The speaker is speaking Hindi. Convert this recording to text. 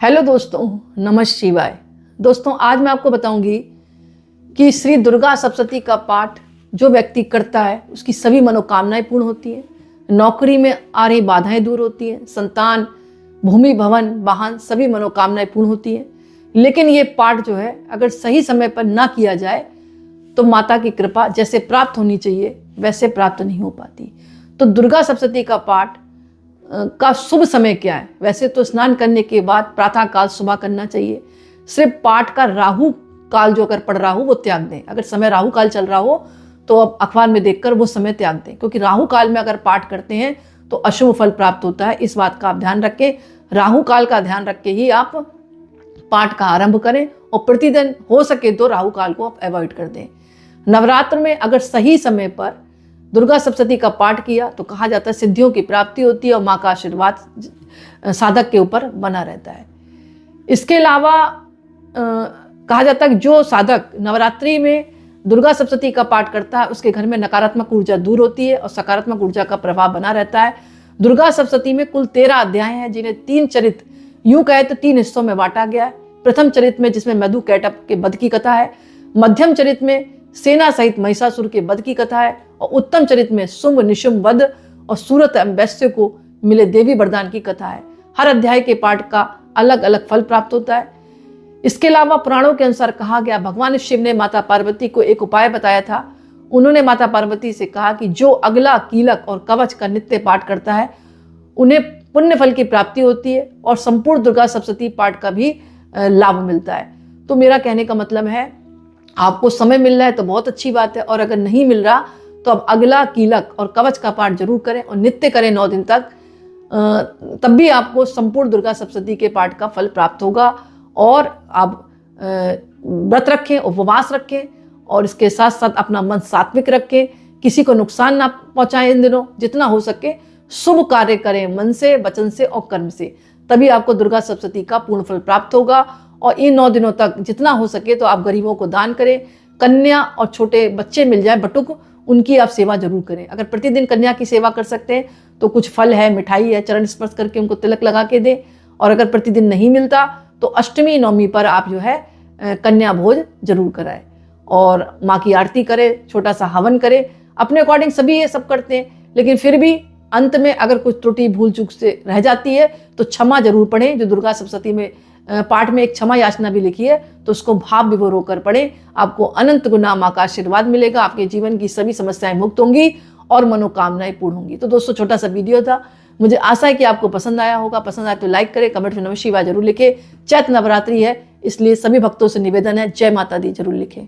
हेलो दोस्तों, नमः शिवाय। दोस्तों, आज मैं आपको बताऊंगी कि श्री दुर्गा सप्तशती का पाठ जो व्यक्ति करता है उसकी सभी मनोकामनाएं पूर्ण होती हैं, नौकरी में आ रही बाधाएं दूर होती हैं, संतान, भूमि, भवन, वाहन सभी मनोकामनाएं पूर्ण होती हैं। लेकिन ये पाठ जो है अगर सही समय पर ना किया जाए तो माता की कृपा जैसे प्राप्त होनी चाहिए वैसे प्राप्त नहीं हो पाती। तो दुर्गा सप्तशती का पाठ का शुभ समय क्या है? वैसे तो स्नान करने के बाद प्रातः काल सुबह करना चाहिए। सिर्फ पाठ का राहु काल जो अगर पड़ रहा हो वो त्याग दें। अगर समय राहु काल चल रहा हो तो अब अखबार में देखकर वो समय त्याग दें, क्योंकि राहु काल में अगर पाठ करते हैं तो अशुभ फल प्राप्त होता है। इस बात का आप ध्यान रखें, राहु काल का ध्यान रख के ही आप पाठ का आरंभ करें और प्रतिदिन हो सके तो राहु काल को आप अवॉइड कर दें। नवरात्र में अगर सही समय पर दुर्गा सप्तशती का पाठ किया तो कहा जाता है सिद्धियों की प्राप्ति होती है और माँ का आशीर्वाद साधक के ऊपर बना रहता है। इसके अलावा कहा जाता है कि जो साधक नवरात्रि में दुर्गा सप्तशती का पाठ करता है उसके घर में नकारात्मक ऊर्जा दूर होती है और सकारात्मक ऊर्जा का प्रभाव बना रहता है। दुर्गा सप्तशती में कुल 13 अध्याय हैं, जिन्हें 3 चरित्र, यूं कहे तो 3 हिस्सों में बांटा गया है। प्रथम चरित्र में जिसमें मधु कैटभ के वध की कथा है, मध्यम चरित्र में सेना सहित महिषासुर के वध की कथा है और उत्तम चरित्र में शुंभ निशुंभ वध और सूरत वैश्य को मिले देवी वरदान की कथा है। हर अध्याय के पाठ का अलग अलग फल प्राप्त होता है। इसके अलावा पुराणों के अनुसार कहा गया, भगवान शिव ने माता पार्वती को एक उपाय बताया था। उन्होंने माता पार्वती से कहा कि जो अगला, कीलक और कवच का नित्य पाठ करता है उन्हें पुण्य फल की प्राप्ति होती है और संपूर्ण दुर्गा सप्तशती पाठ का भी लाभ मिलता है। तो मेरा कहने का मतलब है, आपको समय मिल रहा है तो बहुत अच्छी बात है, और अगर नहीं मिल रहा तो अब अगला, कीलक और कवच का पाठ जरूर करें और नित्य करें 9 दिन तक। तब भी आपको संपूर्ण दुर्गा सप्तशती के पाठ का फल प्राप्त होगा। और आप व्रत रखें, उपवास रखें और इसके साथ साथ अपना मन सात्विक रखें, किसी को नुकसान ना पहुंचाएं। इन दिनों जितना हो सके शुभ कार्य करें, मन से, वचन से और कर्म से, तभी आपको दुर्गा सप्तशती का पूर्ण फल प्राप्त होगा। और इन 9 दिनों तक जितना हो सके तो आप गरीबों को दान करें। कन्या और छोटे बच्चे मिल जाए बटुक, उनकी आप सेवा जरूर करें। अगर प्रतिदिन कन्या की सेवा कर सकते हैं तो कुछ फल है, मिठाई है, चरण स्पर्श करके उनको तिलक लगा के दें। और अगर प्रतिदिन नहीं मिलता तो अष्टमी, नवमी पर आप जो है कन्या भोज जरूर कराएं और माँ की आरती करें, छोटा सा हवन करें। अपने अकॉर्डिंग सभी ये सब करते हैं, लेकिन फिर भी अंत में अगर कुछ त्रुटि भूल चूक से रह जाती है तो क्षमा जरूर पढ़ें। जो दुर्गा सप्तशती में पाठ में एक क्षमा याचना भी लिखी है तो उसको भाव विभोर होकर पढ़ें। आपको अनंत गुना माँ का आशीर्वाद मिलेगा, आपके जीवन की सभी समस्याएं मुक्त होंगी और मनोकामनाएं पूर्ण होंगी। तो दोस्तों, छोटा सा वीडियो था, मुझे आशा है कि आपको पसंद आया होगा। पसंद आए तो लाइक करें, कमेंट में नमः शिवाय जरूर लिखें। चैत्र नवरात्रि है इसलिए सभी भक्तों से निवेदन है, जय माता दी जरूर लिखें।